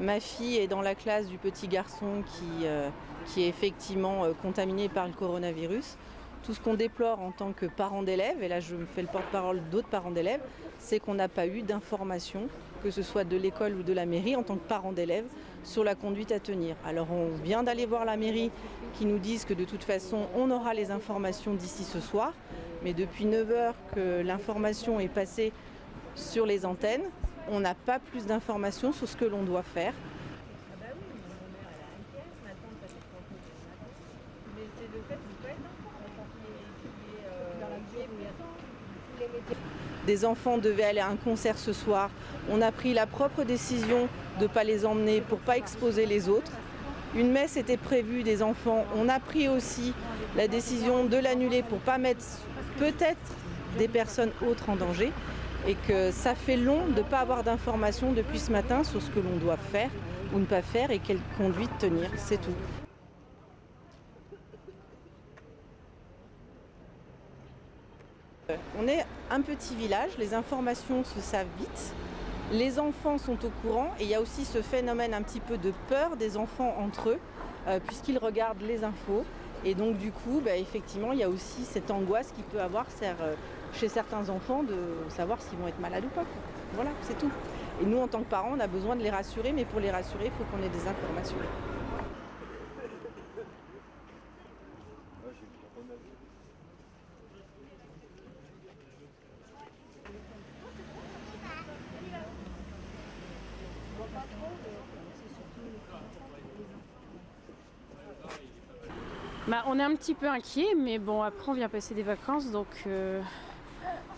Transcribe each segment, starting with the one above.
Ma fille est dans la classe du petit garçon qui est effectivement contaminé par le coronavirus. Tout ce qu'on déplore en tant que parent d'élèves, et là je me fais le porte-parole d'autres parents d'élèves, c'est qu'on n'a pas eu d'informations, que ce soit de l'école ou de la mairie, en tant que parent d'élèves, sur la conduite à tenir. Alors on vient d'aller voir la mairie qui nous disent que de toute façon on aura les informations d'ici ce soir, mais depuis 9h que l'information est passée sur les antennes, on n'a pas plus d'informations sur ce que l'on doit faire. Ah bah oui, ma mère elle a inquiète, ma tante ça fait 30 ans qu'elle m'attend. Mais c'est le fait de ne pas être dans la Des enfants devaient aller à un concert ce soir. On a pris la propre décision de ne pas les emmener pour ne pas exposer les autres. Une messe était prévue des enfants. On a pris aussi la décision de l'annuler pour ne pas mettre peut-être des personnes autres en danger. Et que ça fait long de ne pas avoir d'informations depuis ce matin sur ce que l'on doit faire ou ne pas faire et quelle conduite tenir, c'est tout. On est un petit village, les informations se savent vite, les enfants sont au courant et il y a aussi ce phénomène un petit peu de peur des enfants entre eux puisqu'ils regardent les infos et donc du coup effectivement il y a aussi cette angoisse qu'il peut avoir chez certains enfants de savoir s'ils vont être malades ou pas. Voilà, c'est tout. Et nous en tant que parents on a besoin de les rassurer, mais pour les rassurer il faut qu'on ait des informations. On est un petit peu inquiet, mais bon, après on vient passer des vacances, donc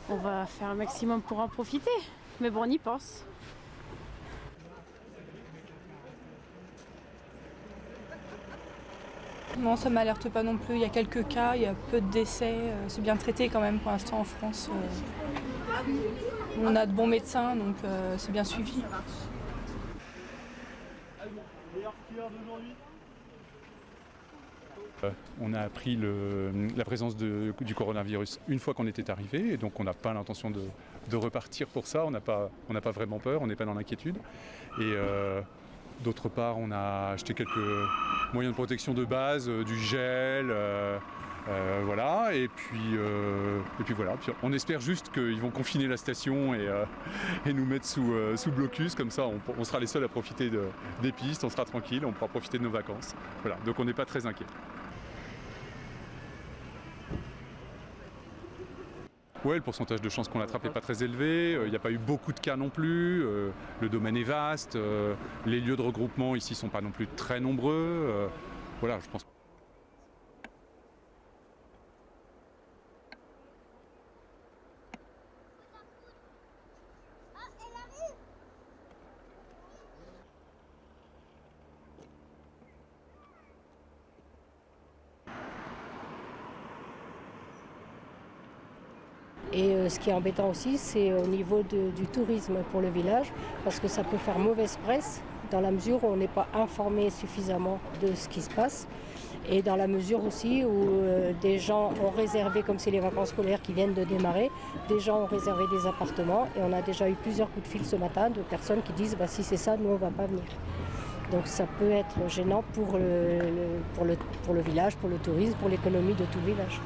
on va faire un maximum pour en profiter. Mais bon, on y pense. Non, ça m'alerte pas non plus. Il y a quelques cas, il y a peu de décès. C'est bien traité quand même pour l'instant en France. On a de bons médecins, donc c'est bien suivi. On a appris la présence du coronavirus une fois qu'on était arrivé, et donc on n'a pas l'intention de repartir pour ça. On n'a pas vraiment peur, on n'est pas dans l'inquiétude. Et d'autre part, on a acheté quelques moyens de protection de base, du gel, voilà. Et puis voilà. Puis on espère juste qu'ils vont confiner la station et nous mettre sous blocus. Comme ça, on sera les seuls à profiter des pistes, on sera tranquille, on pourra profiter de nos vacances. Voilà. Donc on n'est pas très inquiet. Ouais, le pourcentage de chances qu'on l'attrape n'est pas très élevé, il n'y a pas eu beaucoup de cas non plus, le domaine est vaste, les lieux de regroupement ici ne sont pas non plus très nombreux, voilà, je pense. Et ce qui est embêtant aussi, c'est au niveau du tourisme pour le village, parce que ça peut faire mauvaise presse dans la mesure où on n'est pas informé suffisamment de ce qui se passe. Et dans la mesure aussi où des gens ont réservé, comme c'est les vacances scolaires qui viennent de démarrer, des gens ont réservé des appartements et on a déjà eu plusieurs coups de fil ce matin de personnes qui disent si c'est ça, nous on ne va pas venir. Donc ça peut être gênant pour le village, pour le tourisme, pour l'économie de tout le village.